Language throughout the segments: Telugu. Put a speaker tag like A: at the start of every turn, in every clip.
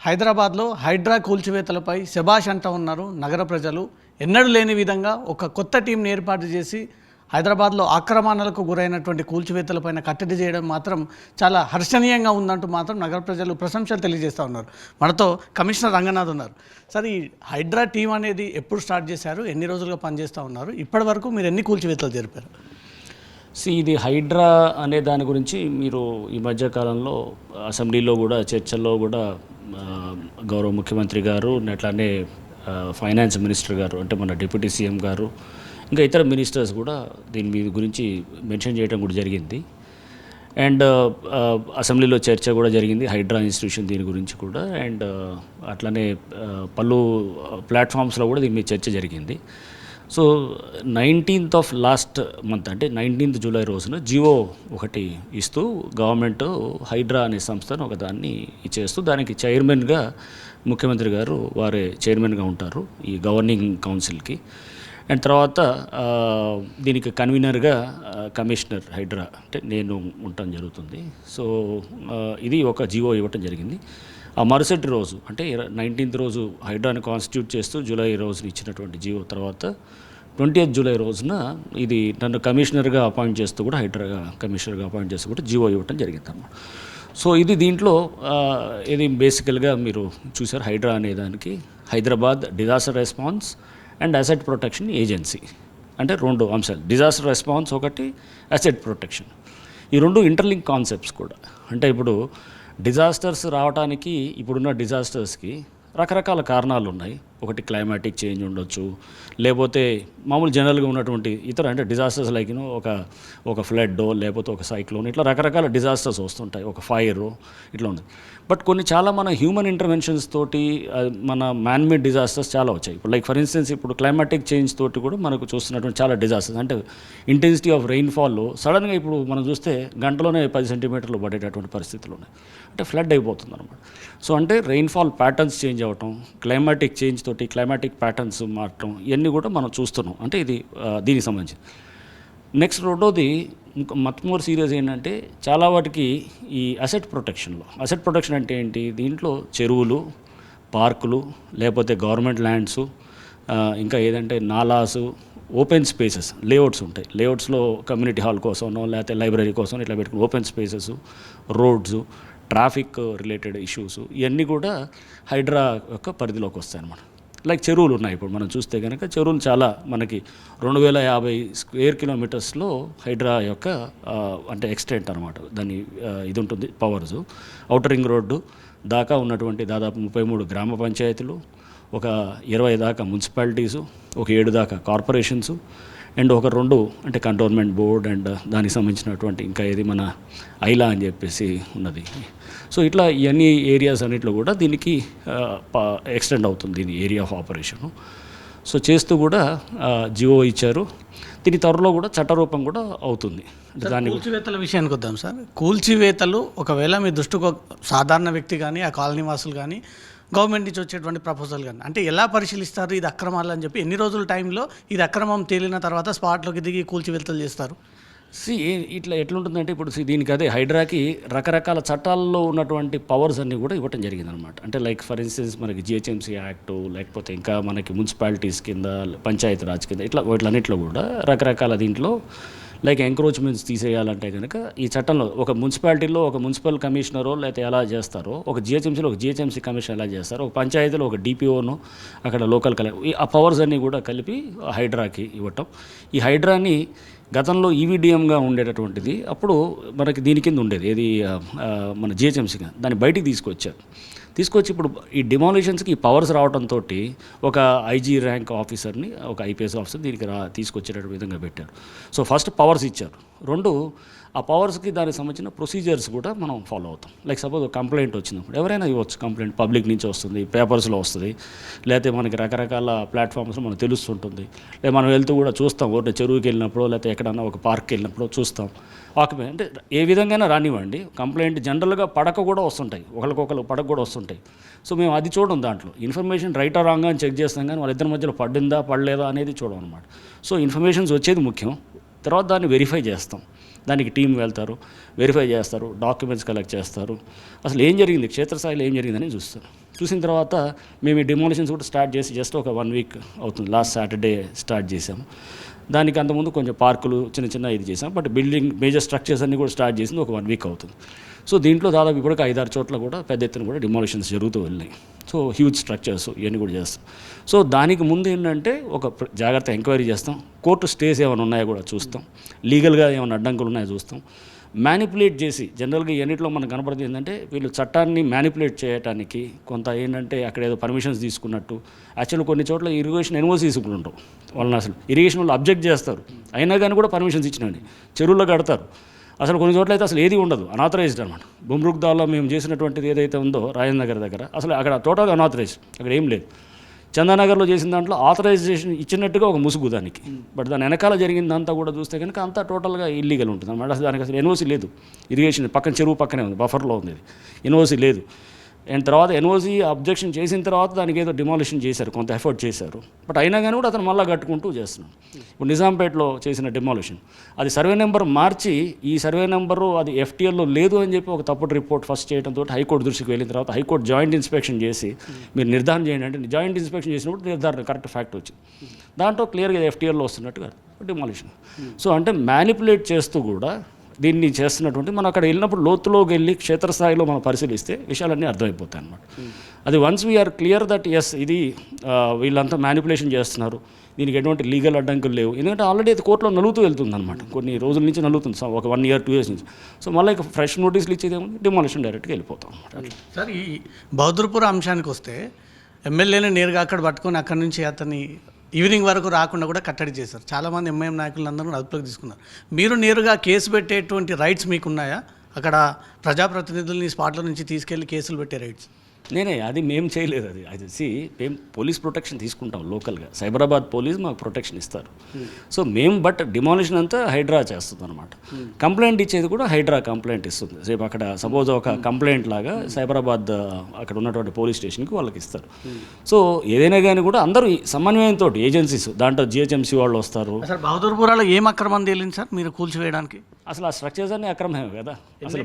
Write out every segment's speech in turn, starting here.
A: హైదరాబాద్లో హైడ్రా కూల్చివేతలపై శభాష్ అంటూ ఉన్నారు నగర ప్రజలు. ఎన్నడూ లేని విధంగా ఒక కొత్త టీంని ఏర్పాటు చేసి హైదరాబాద్లో ఆక్రమణలకు గురైనటువంటి కూల్చివేతలపైన కట్టడి చేయడం మాత్రం చాలా హర్షణీయంగా ఉందంటూ మాత్రం నగర ప్రజలు ప్రశంసలు తెలియజేస్తూ ఉన్నారు. మనతో కమిషనర్ రంగనాథ్ ఉన్నారు. సార్, ఈ హైడ్రా టీం అనేది ఎప్పుడు స్టార్ట్ చేశారు, ఎన్ని రోజులుగా పనిచేస్తూ ఉన్నారు, ఇప్పటి వరకు మీరు ఎన్ని కూల్చివేతలు జరిపారు?
B: ఇది హైడ్రా అనే దాని గురించి మీరు ఈ మధ్యకాలంలో అసెంబ్లీలో కూడా చర్చల్లో కూడా గౌరవ ముఖ్యమంత్రి గారు అట్లానే ఫైనాన్స్ మినిస్టర్ గారు అంటే మన డిప్యూటీ సీఎం గారు ఇంకా ఇతర మినిస్టర్స్ కూడా దీని మీద గురించి మెన్షన్ చేయడం కూడా జరిగింది. అండ్ అసెంబ్లీలో చర్చ కూడా జరిగింది హైడ్రా ఇన్స్టిట్యూషన్ దీని గురించి కూడా. అండ్ అట్లానే పలు ప్లాట్ఫామ్స్లో కూడా దీని మీద చర్చ జరిగింది. So 19th of last month అంటే 19th జూలై రోజున జియో ఒకటి ఇస్తూ గవర్నమెంట్ హైడ్రా అనే సంస్థను ఒక దాన్ని ఇచ్చేస్తూ దానికి చైర్మన్గా ముఖ్యమంత్రి గారు వారే చైర్మన్గా ఉంటారు ఈ గవర్నింగ్ కౌన్సిల్కి. అండ్ తర్వాత దీనికి కన్వీనర్గా కమిషనర్ హైడ్రా అంటే నేను ఉండటం జరుగుతుంది. సో ఇది ఒక జియో ఇవ్వటం జరిగింది. ఆ మరుసటి రోజు అంటే 19th రోజు హైడ్రాని కాన్స్టిట్యూట్ చేస్తూ జూలై రోజున ఇచ్చినటువంటి జియో తర్వాత 20th జూలై రోజున ఇది నన్ను కమిషనర్గా అపాయింట్ చేస్తూ కూడా హైడ్రాగా కమిషనర్గా అపాయింట్ చేస్తూ కూడా జియో ఇవ్వటం జరిగింది అన్నమాట. సో ఇది దీంట్లో ఇది బేసికల్గా మీరు చూసారు హైడ్రా అనే దానికి Hyderabad disaster response and asset protection agency అంటే రెండు అంశాలు, డిజాస్టర్ రెస్పాన్స్ ఒకటి, అసెట్ ప్రొటెక్షన్. ఈ రెండు ఇంటర్లింక్ కాన్సెప్ట్స్ కూడా. అంటే ఇప్పుడు డిజాస్టర్స్ రావడానికి ఇప్పుడున్న డిజాస్టర్స్కి రకరకాల కారణాలు ఉన్నాయి. ఒకటి క్లైమాటిక్ చేంజ్ ఉండొచ్చు, లేకపోతే మామూలు జనరల్గా ఉన్నటువంటి ఇతర అంటే డిజాస్టర్స్ లైక్ ఒక ఫ్లడ్ లేకపోతే ఒక సైక్లోన్ ఇట్లా రకరకాల డిజాస్టర్స్ వస్తుంటాయి, ఒక ఫైర్ ఇట్లా ఉంది. బట్ కొన్ని చాలా మన హ్యూమన్ ఇంటర్వెన్షన్స్ తోటి మన మ్యాన్మేడ్ డిజాస్టర్స్ చాలా వచ్చాయి. ఇప్పుడు లైక్ ఫర్ ఇన్స్టెన్స్ ఇప్పుడు క్లైమాటిక్ చేంజ్ తోటి కూడా మనకు చూస్తున్నటువంటి చాలా డిజాస్టర్స్ అంటే ఇంటెన్సిటీ ఆఫ్ రెయిన్ఫాల్లో సడన్గా ఇప్పుడు మనం చూస్తే గంటలోనే 10 సెంటీమీటర్లు పడేటటువంటి పరిస్థితులు ఉన్నాయి. అంటే ఫ్లడ్ అయిపోతుంది అనమాట. సో అంటే రెయిన్ఫాల్ ప్యాటర్న్స్ చేంజ్ అవ్వటం, క్లైమాటిక్ చేంజ్ తోటి క్లైమాటిక్ ప్యాటర్న్స్ మారటం ఇవన్నీ కూడా మనం చూస్తున్నాం. అంటే ఇది దీనికి సంబంధించి. నెక్స్ట్ రెండోది మచ్ మోర్ సీరియస్ ఏంటంటే చాలా వాటికి ఈ అసెట్ ప్రొటెక్షన్ అంటే ఏంటి, దీంట్లో చెరువులు, పార్కులు, లేకపోతే గవర్నమెంట్ ల్యాండ్స్, ఇంకా ఏదంటే నాలాసు, ఓపెన్ స్పేసెస్, లేఅవుట్స్ ఉంటాయి. లేఅవుట్స్లో కమ్యూనిటీ హాల్ కోసమో లేకపోతే లైబ్రరీ కోసం ఇట్లా పెట్టుకుని open spaces, roads, traffic related issues ఇవన్నీ కూడా హైడ్రా యొక్క పరిధిలోకి వస్తాయి అన్నమాట. లైక్ చెరువులు ఉన్నాయి. ఇప్పుడు మనం చూస్తే కనుక చెరువులు చాలా మనకి 2050 స్క్వేర్ కిలోమీటర్స్లో హైడ్రా యొక్క అంటే ఎక్స్టెంట్ అనమాట దాని ఇది ఉంటుంది పవర్స్. ఔటర్ రింగ్ రోడ్డు దాకా ఉన్నటువంటి దాదాపు 33 గ్రామ పంచాయతీలు, ఒక 20 దాకా మున్సిపాలిటీసు, ఒక 7 దాకా కార్పొరేషన్స్ అండ్ ఒక 2 అంటే కంటోన్మెంట్ బోర్డ్ అండ్ దానికి సంబంధించినటువంటి ఇంకా ఇది మన ఐలా అని చెప్పేసి ఉన్నది. సో ఇట్లా ఇవన్నీ ఏరియాస్ అన్నింటిలో కూడా దీనికి ఎక్స్టెండ్ అవుతుంది దీని ఏరియా ఆఫ్ ఆపరేషను. సో చేస్తూ కూడా జియో ఇచ్చారు. దీని త్వరలో కూడా చట్టరూపం కూడా అవుతుంది.
A: దాని కూల్చివేతల విషయానికి వద్దాం సార్. కూల్చివేతలు ఒకవేళ మీ దృష్టికి సాధారణ వ్యక్తి కానీ ఆ కాలనీ వాసులు కానీ గవర్నమెంట్ నుంచి వచ్చేటువంటి ప్రపోజల్ కానీ అంటే ఎలా పరిశీలిస్తారు ఇది అక్రమాలు అని చెప్పి, ఎన్ని రోజుల టైంలో ఇది అక్రమం తేలిన తర్వాత స్పాట్లోకి దిగి కూల్చివేతలు చేస్తారు?
B: ఇట్లా ఎట్లుంటుందంటే ఇప్పుడు దీనికి అదే హైడ్రాకి రకరకాల చట్టాల్లో ఉన్నటువంటి పవర్స్ అన్నీ కూడా ఇవ్వటం జరిగిందనమాట. అంటే లైక్ ఫర్ ఇన్స్టెన్స్ మనకి జిహెచ్ఎంసీ యాక్టు, లేకపోతే ఇంకా మనకి మున్సిపాలిటీస్ కింద, పంచాయతీ రాజ్ కింద ఇట్లా వీటిలన్నింటిలో కూడా రకరకాల దీంట్లో లైక్ ఎంక్రోచ్మెంట్స్ తీసేయాలంటే కనుక ఈ చట్టంలో ఒక మున్సిపాలిటీలో ఒక మున్సిపల్ కమిషనరో లేకపోతే ఎలా చేస్తారో, ఒక జిహెచ్ఎంసీలో ఒక జిహెచ్ఎంసీ కమిషనర్ ఎలా చేస్తారో, ఒక పంచాయతీలో ఒక డిపిఓను అక్కడ లోకల్ ఆ పవర్స్ అన్నీ కూడా కలిపి హైడ్రాకి ఇవ్వటం. ఈ హైడ్రాని గతంలో ఈవీడిఎంగా ఉండేటటువంటిది అప్పుడు మనకి దీని కింద ఉండేది ఏది మన జిహెచ్ఎంసీగా దాన్ని బయటికి తీసుకొచ్చి ఇప్పుడు ఈ డిమాలిషన్స్కి ఈ పవర్స్ రావడంతో ఒక ఐజీ ర్యాంక్ ఆఫీసర్ని, ఒక ఐపీఎస్ ఆఫీసర్ దీనికి తీసుకొచ్చేట విధంగా పెట్టారు. సో ఫస్ట్ పవర్స్ ఇచ్చారు. 2 ఆ పవర్స్కి దానికి సంబంధించిన ప్రొసీజర్స్ కూడా మనం ఫాలో అవుతాం. లైక్ సపోజ్ కంప్లైంట్ వచ్చినప్పుడు ఎవరైనా ఇవ్వచ్చు. కంప్లైంట్ పబ్లిక్ నుంచి వస్తుంది, పేపర్స్లో వస్తుంది, లేకపోతే మనకి రకరకాల ప్లాట్ఫామ్స్లో మనకు తెలుస్తుంటుంది. లేదా మనం వెళ్తూ కూడా చూస్తాం, ఒకటి చెరువుకి వెళ్ళినప్పుడు లేకపోతే ఎక్కడన్నా ఒక పార్క్కి వెళ్ళినప్పుడు చూస్తాం. ఆక్యుపై అంటే ఏ విధంగానే రానివ్వండి, కంప్లైంట్ జనరల్గా పడక కూడా వస్తుంటాయి, ఒకరికొకరు పడక కూడా వస్తుంటాయి. సో మేము అది చూడం, దాంట్లో ఇన్ఫర్మేషన్ రైట్ ఆర్ రాంగ్ అని చెక్ చేస్తాం, కానీ వాళ్ళిద్దరి మధ్యలో పడిందా పడలేదా అనేది చూడం అనమాట. సో ఇన్ఫర్మేషన్స్ వచ్చేది ముఖ్యం. తర్వాత దాన్ని వెరిఫై చేస్తాం. దానికి టీం వెళ్తారు, వెరిఫై చేస్తారు, డాక్యుమెంట్స్ కలెక్ట్ చేస్తారు, అసలు ఏం జరిగింది, క్షేత్రస్థాయిలో ఏం జరిగిందని చూస్తారు. చూసిన తర్వాత మేము ఈ డిమాలిషన్స్ కూడా స్టార్ట్ చేసి జస్ట్ ఒక 1 వీక్ అవుతుంది. లాస్ట్ సాటర్డే స్టార్ట్ చేసాము. దానికి అంతకుముందు కొంచెం పార్కులు చిన్న ఇది చేసాం. బట్ బిల్డింగ్ మేజర్ స్ట్రక్చర్స్ అన్నీ కూడా స్టార్ట్ చేసింది ఒక 1 వీక్ అవుతుంది. సో దీంట్లో దాదాపు ఇప్పుడు 5-6 చోట్ల కూడా పెద్ద ఎత్తున కూడా డిమాలిషన్స్ జరుగుతూ వెళ్ళినాయి. సో హ్యూజ్ స్ట్రక్చర్స్ ఇవన్నీ కూడా చేస్తాం. సో దానికి ముందు ఏంటంటే ఒక జాగ్రత్త ఎంక్వైరీ చేస్తాం. కోర్టు స్టేస్ ఏమైనా ఉన్నాయో కూడా చూస్తాం. లీగల్గా ఏమైనా అడ్డంకులు ఉన్నాయో చూస్తాం. మ్యానిపులేట్ చేసి జనరల్గా ఎన్నిట్లో మనకు కనపడుతుంది ఏంటంటే వీళ్ళు చట్టాన్ని మ్యానిపులేట్ చేయడానికి కొంత ఏంటంటే అక్కడ ఏదో పర్మిషన్స్ తీసుకున్నట్టు. యాక్చువల్లీ కొన్ని చోట్ల ఇరిగేషన్ ఎన్ఓసీస్ కూడా ఉండవు. వాళ్ళని అసలు ఇరిగేషన్ వాళ్ళు అబ్జెక్ట్ చేస్తారు, అయినా కానీ కూడా పర్మిషన్స్ ఇచ్చినవి చెరువుల్లో కడతారు. అసలు కొన్ని చోట్ల అయితే అసలు ఏది ఉండదు, అనాథరైజ్డ్ అనమాట. బుమ్రుగ్దాల్లో మేము చేసినటువంటిది ఏదైతే ఉందో రాజేంద్ర నగర్ దగ్గర అసలు అక్కడ టోటల్గా అనాథరైజ్డ్, అక్కడ ఏం లేదు. చందానగర్లో చేసిన దాంట్లో ఆథరైజేషన్ ఇచ్చినట్టుగా ఒక ముసుగు దానికి. బట్ దాని వెనకాల జరిగిందంతా కూడా చూస్తే కనుక అంతా టోటల్గా ఇల్లీగల్ ఉంటుంది అనమాట. అసలు దానికి అసలు ఎన్ఓసీ లేదు. ఇరిగేషన్ పక్కన చెరువు పక్కనే ఉంది, బఫర్లో ఉంది, అది ఎన్ఓసీ లేదు. అండ్ తర్వాత ఎన్ఓసీ అబ్జెక్షన్ చేసిన తర్వాత దానికి ఏదో డిమాలిషన్ చేశారు, కొంత ఎఫర్ట్ చేశారు. బట్ అయినా కానీ కూడా అతను మళ్ళీ కట్టుకుంటూ చేస్తున్నాడు. ఇప్పుడు నిజాంపేటలో చేసిన డిమాలిషన్ అది సర్వే నెంబర్ మార్చి ఈ సర్వే నెంబరు అది ఎఫ్టీఎల్లో లేదు అని చెప్పి ఒక తప్పుడు రిపోర్ట్ ఫస్ట్ చేయడంతో హైకోర్టు దృష్టికి వెళ్ళిన తర్వాత హైకోర్టు జాయింట్ ఇన్స్పెక్షన్ చేసి మీరు నిర్ధారణ చేయండి అంటే జాయింట్ ఇన్స్పెక్షన్ చేసినప్పుడు నిర్ధారణ కరెక్ట్ ఫ్యాక్ట్ వచ్చింది. దాంట్లో క్లియర్గా ఎఫ్టీఎల్లో వస్తున్నట్టుగా డిమాలిషన్. సో అంటే మ్యానిపులేట్ చేస్తూ కూడా దీన్ని చేస్తున్నటువంటి మనం అక్కడ వెళ్ళినప్పుడు లోతులోకి వెళ్ళి క్షేత్రస్థాయిలో మనం పరిశీలిస్తే విషయాలన్నీ అర్థమైపోతాయి అన్నమాట. అది once we are clear that is ఇది వీళ్ళంతా మ్యానిపులేషన్ చేస్తున్నారు, దీనికి ఎటువంటి లీగల్ అడ్డంకులు లేవు. ఎందుకంటే ఆల్రెడీ అది కోర్టులో నలుగుతూ వెళ్తుంది అనమాట, కొన్ని రోజుల నుంచి నలుగుతుంది, ఒక 1 year 2 years నుంచి. సో మళ్ళీ ఫ్రెష్ నోటీసులు ఇచ్చేదేమో డిమాలిషన్ డైరెక్ట్గా వెళ్ళిపోతాం అనమాట.
A: సార్ ఈ బహదూర్పూర్ అంశానికి వస్తే ఎమ్మెల్యేని నేరుగా అక్కడ పట్టుకొని అక్కడి నుంచి అతన్ని ఈవినింగ్ వరకు రాకుండా కూడా కట్టడి చేశారు. చాలామంది ఎంఐఎం నాయకులందరూ అదుపులోకి తీసుకున్నారు. మీరు నేరుగా కేసు పెట్టేటువంటి రైట్స్ మీకున్నాయా? అక్కడ ప్రజాప్రతినిధుల్ని స్పాట్ల నుంచి తీసుకెళ్లి కేసులు పెట్టే రైట్స్?
B: అది మేము చేయలేదు. అది మేము పోలీస్ ప్రొటెక్షన్ తీసుకుంటాం లోకల్గా. సైబరాబాద్ పోలీస్ మాకు ప్రొటెక్షన్ ఇస్తారు. సో మేము బట్ డిమాలిషన్ అంతా హైడ్రా చేస్తుంది అనమాట. కంప్లైంట్ ఇచ్చేది కూడా హైడ్రా కంప్లైంట్ ఇస్తుంది. రేపు అక్కడ సపోజ్ ఒక కంప్లైంట్ లాగా సైబరాబాద్ అక్కడ ఉన్నటువంటి పోలీస్ స్టేషన్కి వాళ్ళకి ఇస్తారు. సో ఏదైనా కానీ కూడా అందరూ సమన్వయంతో ఏజెన్సీస్ దాంట్లో జిహెచ్ఎంసీ వాళ్ళు వస్తారు.
A: సార్ బహదూర్పురాలో ఏం అక్రమం తేలింది సార్ మీరు కూల్చివేయడానికి?
B: అసలు ఆ స్ట్రక్చర్స్ అన్నీ అక్రమమే కదా అసలు.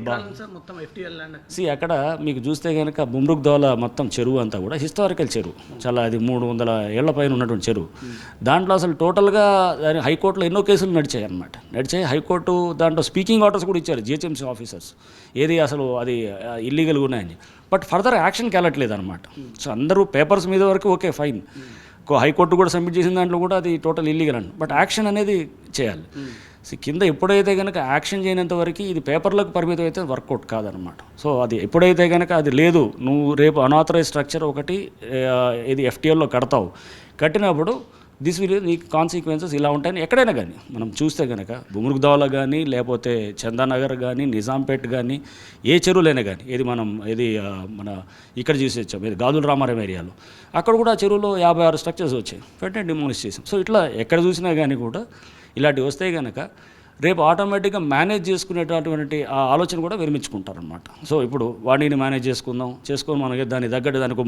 A: మొత్తం FTL
B: అక్కడ మీకు చూస్తే కనుక బుమ్రుగ్దౌల మొత్తం చెరువు అంతా కూడా హిస్టారికల్ చెరువు, చాలా అది 300 ఏళ్ల పైన ఉన్నటువంటి చెరువు. దాంట్లో అసలు టోటల్గా హైకోర్టులో ఎన్నో కేసులు నడిచాయి. హైకోర్టు దాంట్లో స్పీకింగ్ ఆర్డర్స్ కూడా ఇచ్చారు జిహెచ్ఎంసీ ఆఫీసర్స్, ఏది అసలు అది ఇల్లీగల్గా ఉన్నాయని. బట్ ఫర్దర్ యాక్షన్కి వెళ్ళట్లేదు అనమాట. సో అందరూ పేపర్స్ మీద వరకు ఓకే ఫైన్, హైకోర్టు కూడా సబ్మిట్ చేసిన దాంట్లో కూడా అది టోటల్ ఇల్లీగల్ అండి. బట్ యాక్షన్ అనేది చేయాలి. కింద ఎప్పుడైతే కనుక యాక్షన్ చేయనంత వరకు ఇది పేపర్లకు పరిమితం అయితే వర్కౌట్ కాదనమాట. సో అది ఎప్పుడైతే కనుక అది లేదు, నువ్వు రేపు అనాథరైజ్ స్ట్రక్చర్ ఒకటి ఇది FTLలో కట్టినప్పుడు నీకు కాన్సిక్వెన్సెస్ ఇలా ఉంటాయని ఎక్కడైనా కానీ మనం చూస్తే కనుక బుమ్రుగ్దౌల కానీ లేకపోతే చందానగర్ కానీ నిజాంపేట్ కానీ ఏ చెరువులైనా కానీ మన ఇక్కడ చూసి వచ్చాం ఇది గాజుల రామారావు ఏరియాలో అక్కడ కూడా ఆ చెరువులో 56 స్ట్రక్చర్స్ వచ్చాయి, వెంటనే డిమాలిష్ చేసాం. సో ఇట్లా ఎక్కడ చూసినా కానీ కూడా ఇలాంటివి వస్తే కనుక రేపు ఆటోమేటిక్గా మేనేజ్ చేసుకునేటటువంటి ఆ ఆలోచన కూడా విరమించుకుంటారనమాట. సో ఇప్పుడు వాడిని మేనేజ్ చేసుకొని మనకి దాని తగ్గట్టు దానికి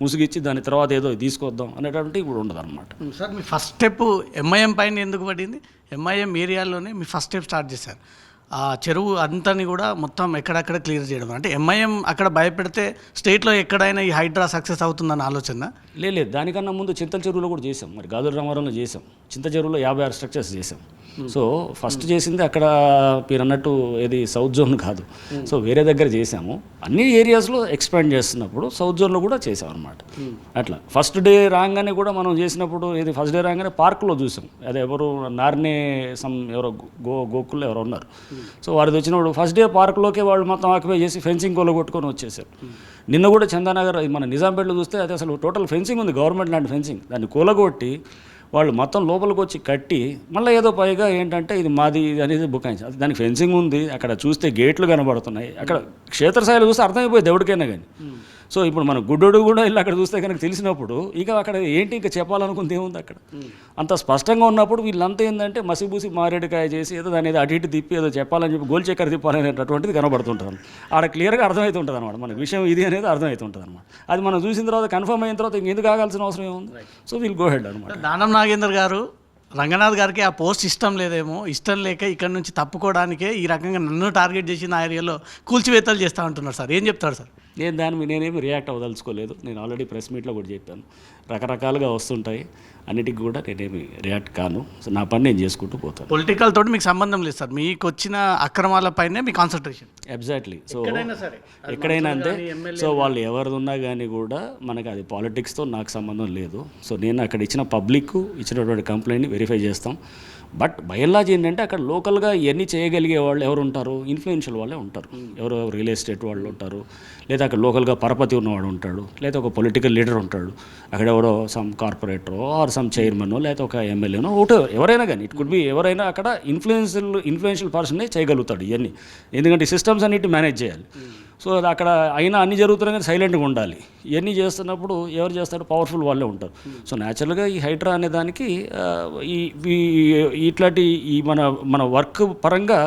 B: ముసుగిచ్చి దాని తర్వాత ఏదో తీసుకొద్దాం అనేటువంటి ఇప్పుడు ఉండదు అనమాట.
A: సార్ మీ ఫస్ట్ స్టెప్ ఎంఐఎం పైన ఎందుకు పడింది? ఎంఐఎం ఏరియాలోనే మీ ఫస్ట్ స్టెప్ స్టార్ట్ చేశారు. ఆ చెరువు అంతని కూడా మొత్తం ఎక్కడెక్కడ క్లియర్ చేయడం, అంటే ఎంఐఎం అక్కడ భయపెడితే స్టేట్లో ఎక్కడైనా ఈ హైడ్రా సక్సెస్ అవుతుందన్న ఆలోచన
B: లేదు. దానికన్నా ముందు చింతల చెరువులో కూడా చేసాం, మరి గాజుల రామారంలో చేసాం, చింత చెరువులో 56 స్ట్రక్చర్స్ చేసాం. సో ఫస్ట్ చేసింది అక్కడ మీరు అన్నట్టు ఏది సౌత్ జోన్ కాదు, సో వేరే దగ్గర చేసాము. అన్ని ఏరియాస్లో ఎక్స్పాండ్ చేస్తున్నప్పుడు సౌత్ జోన్లో కూడా చేసాం అనమాట. అట్లా ఫస్ట్ డే రాగానే కూడా మనం చేసినప్పుడు ఫస్ట్ డే రాగానే పార్కులో చూసాం. అది ఎవరు నార్నే ఎవరో గోకుల్లో ఎవరో ఉన్నారు. సో వారిది వచ్చినప్పుడు ఫస్ట్ డే పార్క్లోకే వాళ్ళు మొత్తం ఆక్యుపై చేసి ఫెన్సింగ్ కొలగొట్టుకొని వచ్చేసారు. నిన్న కూడా చందానగర్ మన నిజాంపేటలో చూస్తే అది అసలు టోటల్ ఫెన్సింగ్ ఉంది, గవర్నమెంట్ ల్యాండ్ ఫెన్సింగ్, దాన్ని కూలగొట్టి వాళ్ళు మొత్తం లోపలికి వచ్చి కట్టి మళ్ళీ ఏదో పైగా ఏంటంటే ఇది మాది అనేది బుకాయించారు. దానికి ఫెన్సింగ్ ఉంది, అక్కడ చూస్తే గేట్లు కనబడుతున్నాయి, అక్కడ క్షేత్రస్థాయిలో చూస్తే అర్థమైపోయింది ఎవరికైనా కానీ. సో ఇప్పుడు మన గుడ్డోడు కూడా వెళ్ళి అక్కడ చూస్తే కనుక తెలిసినప్పుడు ఇక అక్కడ ఏంటి ఇంకా చెప్పాలనుకుంది ఏముంది అక్కడ అంత స్పష్టంగా ఉన్నప్పుడు వీళ్ళంతా ఏంటంటే మసిబూసి మారేడుకాయ చేసి ఏదో దాని ఏదో అటు ఇటు తిప్పి ఏదో చెప్పాలని చెప్పి గోల్ చక్కెర తిప్పాలనేటటువంటిది కనబడుతుంటుంది. ఆడ క్లియర్గా అర్థమవుతుంటుంది అనమాట, మన విషయం ఇది అనేది అర్థమవుతుంటుంది అనమాట. అది మనం చూసిన తర్వాత కన్ఫర్మ్ అయిన తర్వాత ఇంకెందుకు ఆగాల్సిన అవసరం ఏముంది. సో వీల్ గో హెడ్ అనమాట.
A: దానం నాగేందర్ గారు రంగనాథ్ గారికి ఆ పోస్ట్ ఇష్టం లేక ఇక్కడ నుంచి తప్పుకోవడానికే ఈ రకంగా నన్ను టార్గెట్ చేసి నా ఏరియాలో కూల్చివేతలు చేస్తూ ఉంటున్నారు సార్, ఏం చెప్తారు సార్?
B: నేను దాని మీద నేనేమి రియాక్ట్ అవ్వదలుచుకోలేదు. నేను ఆల్రెడీ ప్రెస్ మీట్లో కూడా చెప్పాను, రకరకాలుగా వస్తుంటాయి, అన్నిటికీ కూడా నేనేమి రియాక్ట్ కాను. సో నా పని నేను చేసుకుంటూ పోతాను.
A: పొలిటికల్ తోటి మీకు సంబంధం లేదు సార్, మీకు వచ్చిన అక్రమాలపైనే మీ కాన్సన్ట్రేషన్.
B: ఎగ్జాక్ట్లీ. సో
A: సరే
B: ఎక్కడైనా అంతే. సో వాళ్ళు ఎవరిది ఉన్నా కానీ కూడా మనకు అది పాలిటిక్స్తో నాకు సంబంధం లేదు. సో నేను అక్కడ ఇచ్చిన పబ్లిక్ ఇచ్చినటువంటి కంప్లైంట్ని వెరిఫై చేస్తాం. బట్ బయలాజీ ఏంటంటే అక్కడ లోకల్గా ఇవన్నీ చేయగలిగే వాళ్ళు ఎవరు ఉంటారు? ఇన్ఫ్లుయెన్షియల్ వాళ్ళే ఉంటారు. ఎవరు రియల్ ఎస్టేట్ వాళ్ళు ఉంటారు, లేదా అక్కడ లోకల్గా పరపతి ఉన్నవాడు ఉంటాడు, లేదా ఒక పొలిటికల్ లీడర్ ఉంటాడు, అక్కడ ఎవరో సమ్ కార్పొరేటరో ఆర్ సమ్ చైర్మనో లేదా ఒక ఎమ్మెల్యేనో ఒకటో ఎవరైనా కానీ, ఇట్ కుడ్ బి ఎవరైనా అక్కడ ఇన్ఫ్లుయెన్షియల్ పర్సనే చేయగలుగుతాడు ఇవన్నీ. ఎందుకంటే సిస్టమ్స్ అన్నిటి మేనేజ్ చేయాలి. సో అది అక్కడ అయినా అన్ని జరుగుతున్నాయి కానీ సైలెంట్గా ఉండాలి. ఇవన్నీ చేస్తున్నప్పుడు ఎవరు చేస్తారు? పవర్ఫుల్ వాళ్ళే ఉంటారు. సో న్యాచురల్గా ఈ హైడ్రా అనే దానికి ఇట్లాంటి ఈ మన వర్క్ పరంగా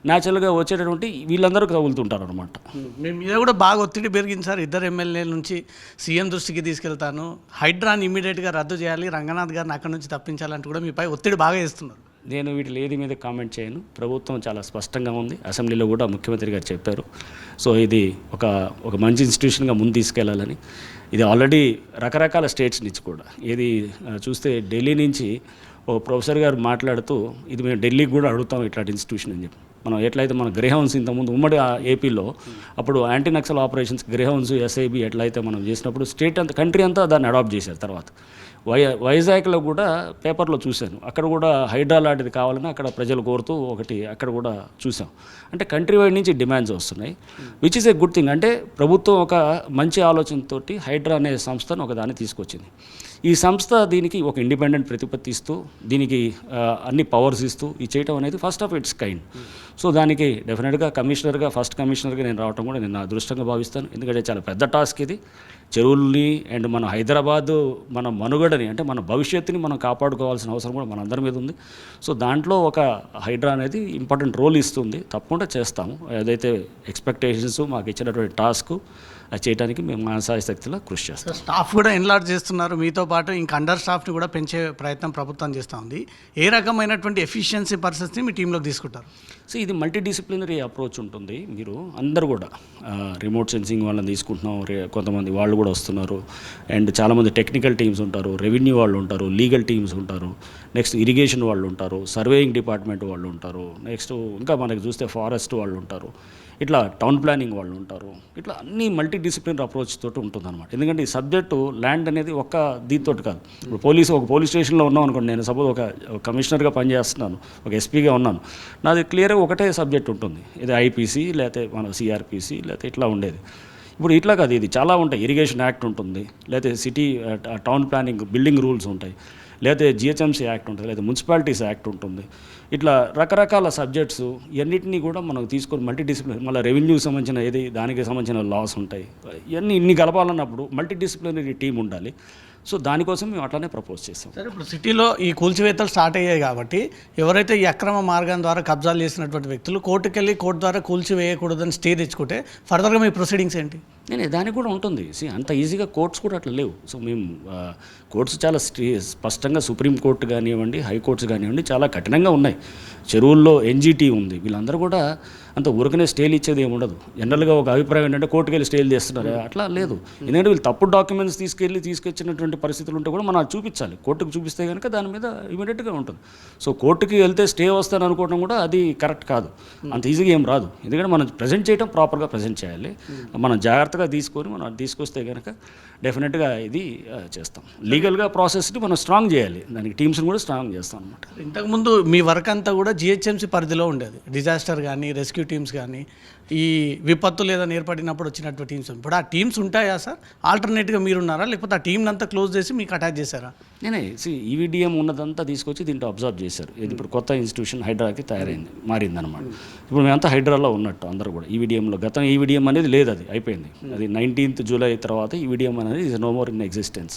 B: న్యాచురల్గా వచ్చేటటువంటి వీళ్ళందరూ తగులుతుంటారు అనమాట.
A: మీ మీద కూడా బాగా ఒత్తిడి పెరిగింది సార్. 2 ఎమ్మెల్యేల నుంచి సీఎం దృష్టికి తీసుకెళ్తాను, హైడ్రాని ఇమీడియట్గా రద్దు చేయాలి, రంగనాథ్ గారిని అక్కడి నుంచి తప్పించాలంటూ కూడా మీపై ఒత్తిడి బాగా చేస్తున్నారు.
B: నేను వీటిలో ఏది మీద కామెంట్ చేయను. ప్రభుత్వం చాలా స్పష్టంగా ఉంది, అసెంబ్లీలో కూడా ముఖ్యమంత్రి గారు చెప్పారు. సో ఇది ఒక మంచి ఇన్స్టిట్యూషన్గా ముందు తీసుకెళ్లాలని. ఇది ఆల్రెడీ రకరకాల స్టేట్స్ నుంచి కూడా ఏది చూస్తే ఢిల్లీ నుంచి ఓ ప్రొఫెసర్ గారు మాట్లాడుతూ ఇది మేము ఢిల్లీకి కూడా అడుగుతాం ఇట్లాంటి ఇన్స్టిట్యూషన్ అని చెప్పి. మనం ఎట్లయితే మన గ్రేహౌన్స్ ఇంతకుముందు ఉమ్మడి ఏపీలో అప్పుడు anti Naxal operations Greyhounds SIB ఎట్లయితే మనం చేసినప్పుడు స్టేట్ అంతా కంట్రీ అంతా దాన్ని అడాప్ట్ చేశారు. తర్వాత వైజాగ్లో కూడా పేపర్లో చూశాను, అక్కడ కూడా హైడ్రా లాంటిది కావాలని అక్కడ ప్రజలు కోరుతూ ఒకటి అక్కడ కూడా చూసాం. అంటే కంట్రీ వైడ్ నుంచి డిమాండ్స్ వస్తున్నాయి, which is a good thing. అంటే ప్రభుత్వం ఒక మంచి ఆలోచనతోటి హైడ్రా అనే సంస్థను ఒకదాన్ని తీసుకొచ్చింది. ఈ సంస్థ దీనికి ఒక ఇండిపెండెంట్ ప్రతిపత్తి ఇస్తూ దీనికి అన్ని పవర్స్ ఇస్తూ ఇది చేయటం అనేది first of it's kind. So దానికి డెఫినెట్గా ఫస్ట్ కమిషనర్గా నేను రావడం కూడా నేను నా అదృష్టంగా భావిస్తాను. ఎందుకంటే చాలా పెద్ద టాస్క్ ఇది. చెరువుల్ని అండ్ మన హైదరాబాదు మన మనుగడని అంటే మన భవిష్యత్తుని మనం కాపాడుకోవాల్సిన అవసరం కూడా మనందరి మీద ఉంది. సో దాంట్లో ఒక హైడ్రా అనేది ఇంపార్టెంట్ రోల్ ఇస్తుంది. తప్పకుండా చేస్తాము. ఏదైతే ఎక్స్పెక్టేషన్స్ మాకు ఇచ్చినటువంటి టాస్క్ అది చేయడానికి మేము మన శక్తిలో కృషి చేస్తాం.
A: స్టాఫ్ కూడా ఎన్లార్జ్ చేస్తున్నారు, మీతో పాటు ఇంకా అండర్ స్టాఫ్ని కూడా పెంచే ప్రయత్నం ప్రభుత్వం చేస్తూ ఉంది. ఏ రకమైనటువంటి ఎఫిషియన్సీ పర్సన్స్ని మీ టీంలోకి తీసుకుంటారు?
B: సో ఇది మల్టీ డిసిప్లినరీ అప్రోచ్ ఉంటుంది. మీరు అందరూ కూడా రిమోట్ సెన్సింగ్ వాళ్ళని తీసుకుంటున్నాం, కొంతమంది వాళ్ళు కూడా వస్తున్నారు, అండ్ చాలామంది టెక్నికల్ టీమ్స్ ఉంటారు, రెవెన్యూ వాళ్ళు ఉంటారు, లీగల్ టీమ్స్ ఉంటారు, నెక్స్ట్ ఇరిగేషన్ వాళ్ళు ఉంటారు, సర్వేయింగ్ డిపార్ట్మెంట్ వాళ్ళు ఉంటారు, నెక్స్ట్ ఇంకా మనకి చూస్తే ఫారెస్ట్ వాళ్ళు ఉంటారు, ఇట్లా టౌన్ ప్లానింగ్ వాళ్ళు ఉంటారు. ఇట్లా అన్ని మల్టీ డిసిప్లినరీ అప్రోచ్ తోటి ఉంటుందన్నమాట. ఎందుకంటే ఈ సబ్జెక్టు ల్యాండ్ అనేది ఒక్క దీంతో కాదు. ఇప్పుడు ఒక పోలీస్ స్టేషన్లో ఉన్నాం అనుకోండి, నేను సపోజ్ ఒక కమిషనర్గా పనిచేస్తున్నాను, ఒక ఎస్పీగా ఉన్నాను, నాది క్లియర్గా ఒకటే సబ్జెక్ట్ ఉంటుంది. ఇది ఐపీసీ లేకపోతే మన సిఆర్పిసి లేకపోతే ఇట్లా ఉండేది. ఇప్పుడు ఇట్లా కాదు, ఇది చాలా ఉంటాయి. ఇరిగేషన్ యాక్ట్ ఉంటుంది, లేకపోతే city town planning building rules ఉంటాయి, లేకపోతే జిహెచ్ఎంసీ యాక్ట్ ఉంటుంది, లేదా మున్సిపాలిటీస్ యాక్ట్ ఉంటుంది. ఇట్లా రకరకాల సబ్జెక్ట్స్ ఇవన్నిటినీ కూడా మనం తీసుకొని మల్టీ డిసిప్లినరీ, మళ్ళీ రెవెన్యూకి సంబంధించిన దానికి సంబంధించిన లాస్ ఉంటాయి. ఇన్ని కలపాలన్నప్పుడు మల్టీ డిసిప్లినరీ టీం ఉండాలి. సో దానికోసం మేము అట్లానే ప్రపోజ్ చేస్తాం.
A: సరే, ఇప్పుడు సిటీలో ఈ కూల్చివేతలు స్టార్ట్ అయ్యాయి కాబట్టి ఎవరైతే ఈ అక్రమ మార్గం ద్వారా కబ్జాలు చేసినటువంటి వ్యక్తులు కోర్టుకెళ్ళి కోర్టు ద్వారా కూల్చివేయకూడదని స్టే తెచ్చుకుంటే ఫర్దర్గా మీ ప్రొసీడింగ్స్ ఏంటి?
B: నేను దానికి కూడా ఉంటుంది. అంత ఈజీగా కోర్ట్స్ కూడా అట్లా లేవు. సో మేము కోర్ట్స్ చాలా స్పష్టంగా సుప్రీంకోర్టు కానివ్వండి, హైకోర్ట్స్ కానివ్వండి చాలా కఠినంగా ఉన్నాయి. చెరువుల్లో ఎన్జిటి ఉంది, వీళ్ళందరూ కూడా అంత ఊరికనే స్టేలు ఇచ్చేది ఏమి ఉండదు. జనరల్గా ఒక అభిప్రాయం ఏంటంటే కోర్టుకు వెళ్ళి స్టేలు చేస్తున్నారు, అట్లా లేదు. ఎందుకంటే వీళ్ళు తప్పుడు డాక్యుమెంట్స్ తీసుకొచ్చినటువంటి పరిస్థితులు ఉంటే కూడా మనం చూపించాలి. కోర్టుకు చూపిస్తే కనుక దాని మీద ఇమీడియట్గా ఉంటుంది. సో కోర్టుకి వెళ్తే స్టే వస్తాను అనుకోవడం కూడా అది కరెక్ట్ కాదు, అంత ఈజీగా ఏం రాదు. ఎందుకంటే మనం ప్రజెంట్ చేయడం ప్రాపర్గా ప్రజెంట్ చేయాలి. మనం జాగ్రత్తగా తీసుకొని మనం తీసుకొస్తే కనుక డెఫినెట్గా ఇది చేస్తాం. లీగల్గా ప్రాసెస్ని మనం స్ట్రాంగ్ చేయాలి, దానికి టీమ్స్ని కూడా స్ట్రాంగ్ చేస్తాం అనమాట.
A: ఇంతకుముందు మీ వర్క్ అంతా కూడా జిహెచ్ఎంసీ పరిధిలో ఉండేది. డిజాస్టర్ కానీ, రెస్క్యూ టీమ్స్ కానీ, ఈ విపత్తు లేదా ఏర్పడినప్పుడు వచ్చినటువంటి టీమ్స్. ఇప్పుడు ఆ టీమ్స్ ఉంటాయా సార్? ఆల్టర్నేట్గా మీరున్నారా, లేకపోతే ఆ టీంని అంతా క్లోజ్ చేసి మీకు అటాచ్ చేశారా?
B: నేనే ఈవీడిఎం ఉన్నదంతా తీసుకొచ్చి దీంట్లో అబ్జర్వ్ చేశారు. ఇది ఇప్పుడు కొత్త ఇన్స్టిట్యూషన్ హైడ్రాకి మారిందనమాట. ఇప్పుడు మేమంతా హైడ్రాలో ఉన్నట్టు అందరూ కూడా. ఈవీడిఎంలో గతం ఈవీడిఎం అనేది లేదు, అది అయిపోయింది. అది 19th July తర్వాత ఈవీడిఎం అనేది is no more in existence.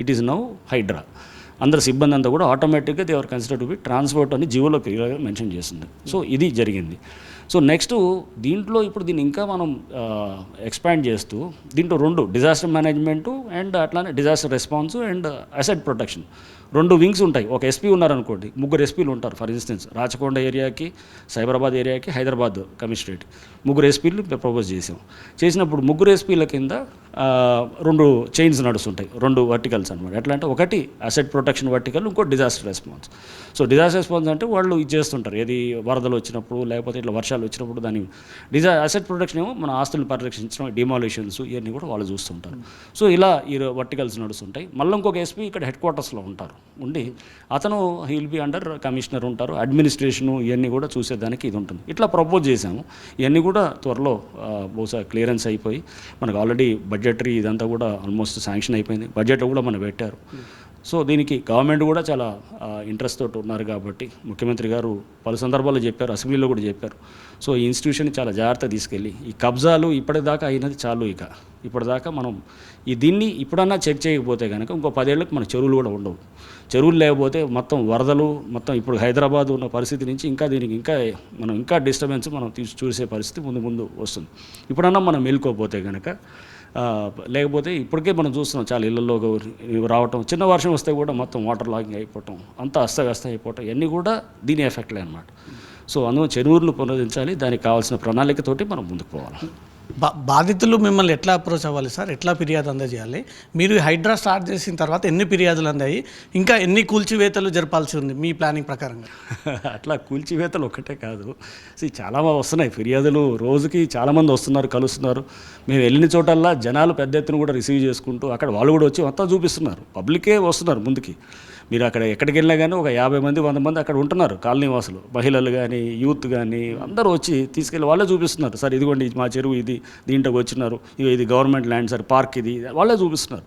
B: It is now HYDRA. అందరు సిబ్బంది అంతా కూడా ఆటోమేటిక్గా they are consider to be transport అని జీవోలో క్లియర్గా మెన్షన్ చేస్తుంది. సో ఇది జరిగింది. సో నెక్స్ట్ దీంట్లో ఇప్పుడు దీన్ని ఇంకా మనం ఎక్స్పాండ్ చేస్తూ దీంట్లో 2 డిజాస్టర్ మేనేజ్మెంటు అండ్ అట్లానే disaster response and asset protection 2 wings ఉంటాయి. ఒక ఎస్పీ ఉన్నారనుకోండి, 3 ఎస్పీలు ఉంటారు. ఫర్ ఇన్స్టెన్స్ రాచకొండ ఏరియాకి, సైబరాబాద్ ఏరియాకి, హైదరాబాద్ కమిషనరేట్ 3 ఎస్పీలు ప్రపోజ్ చేసినప్పుడు 3 ఎస్పీల కింద 2 చైన్స్ నడుస్తుంటాయి, 2 వర్టికల్స్ అనమాట. ఎట్లా అంటే ఒకటి అసెట్ ప్రొటెక్షన్ వర్టికల్, ఇంకోటి disaster response. So disaster response అంటే వాళ్ళు ఇది చేస్తుంటారు, ఏది వరదలు వచ్చినప్పుడు లేకపోతే ఇట్లా వర్షాలు వచ్చినప్పుడు దాన్ని అసెట్ ప్రొటెక్షన్ ఏమో మన ఆస్తులను పరిరక్షించడం, డిమాలిషన్స్ ఇవన్నీ కూడా వాళ్ళు చూస్తుంటారు. సో ఇలా ఈ వర్టికల్స్ నడుస్తుంటాయి. మళ్ళీ ఇంకొక ఎస్పీ ఇక్కడ హెడ్ క్వార్టర్స్లో ఉండి అతను హీల్ బి అండర్ కమిషనర్ ఉంటారు. అడ్మినిస్ట్రేషను ఇవన్నీ కూడా చూసేదానికి ఇది ఉంటుంది. ఇట్లా ప్రపోజ్ చేశాము. ఇవన్నీ కూడా త్వరలో బహుశా క్లియరెన్స్ అయిపోయి మనకు ఆల్రెడీ బడ్జెటరీ ఇదంతా కూడా ఆల్మోస్ట్ శాంక్షన్ అయిపోయింది. బడ్జెట్లో కూడా మనం పెట్టారు. సో దీనికి గవర్నమెంట్ కూడా చాలా ఇంట్రెస్ట్ తోటి ఉన్నారు కాబట్టి ముఖ్యమంత్రి గారు పలు సందర్భాల్లో చెప్పారు, అసెంబ్లీలో కూడా చెప్పారు. సో ఈ ఇన్స్టిట్యూషన్ చాలా జాగ్రత్తగా తీసుకెళ్ళి ఈ కబ్జాలు ఇప్పటిదాకా అయినది చాలు, ఇప్పటిదాకా మనం దీన్ని ఇప్పుడన్నా చెక్ చేయకపోతే కనుక ఇంకో 10 ఏళ్ళకి మన చెరువులు కూడా ఉండవు. చెరువులు లేకపోతే మొత్తం వరదలు, మొత్తం ఇప్పుడు హైదరాబాద్ ఉన్న పరిస్థితి నుంచి మనం ఇంకా డిస్టర్బెన్స్ మనం చూసే పరిస్థితి ముందు వస్తుంది. ఇప్పుడన్నా మనం మేలుకోకపోతే కనుక, లేకపోతే ఇప్పటికే మనం చూస్తున్నాం చాలా ఇళ్లలో రావటం, చిన్న వర్షం వస్తే కూడా మొత్తం వాటర్ లాగింగ్ అయిపోవటం, అంతా అస్తవ్యస్తం అయిపోవటం, ఇవన్నీ కూడా దీని ఎఫెక్ట్లే అనమాట. సో అందులో చెరువులను పునరుద్ధరించాలి, దానికి కావాల్సిన ప్రణాళికతోటి మనం ముందుకు పోవాలి.
A: బాధితులు మిమ్మల్ని ఎట్లా అప్రోచ్ అవ్వాలి సార్? ఎట్లా ఫిర్యాదు అందజేయాలి? మీరు హైడ్రా స్టార్ట్ చేసిన తర్వాత ఎన్ని ఫిర్యాదులు అందాయి? ఇంకా ఎన్ని కూల్చివేతలు జరపాల్సి ఉంది మీ ప్లానింగ్ ప్రకారంగా?
B: అట్లా కూల్చివేతలు ఒక్కటే కాదు, చాలా వస్తున్నాయి ఫిర్యాదులు. రోజుకి చాలామంది వస్తున్నారు, కలుస్తున్నారు. మేము వెళ్ళిన చోటల్లా జనాలు పెద్ద ఎత్తున కూడా రిసీవ్ చేసుకుంటూ అక్కడ వాళ్ళు కూడా వచ్చి మొత్తం చూపిస్తున్నారు. పబ్లికే వస్తున్నారు ముందుకి. మీరు అక్కడ ఎక్కడికి వెళ్ళినా కానీ ఒక 50 మంది 100 మంది అక్కడ ఉంటున్నారు. కాలనీ వాసులు, మహిళలు కానీ, యూత్ కానీ అందరూ వచ్చి తీసుకెళ్ళి వాళ్ళే చూపిస్తున్నారు. సార్ ఇదిగోండి మా చెరువు ఇది, దీంట్లోకి వచ్చినారు, ఇది గవర్నమెంట్ ల్యాండ్ సార్, పార్క్ ఇది, వాళ్ళే చూపిస్తున్నారు.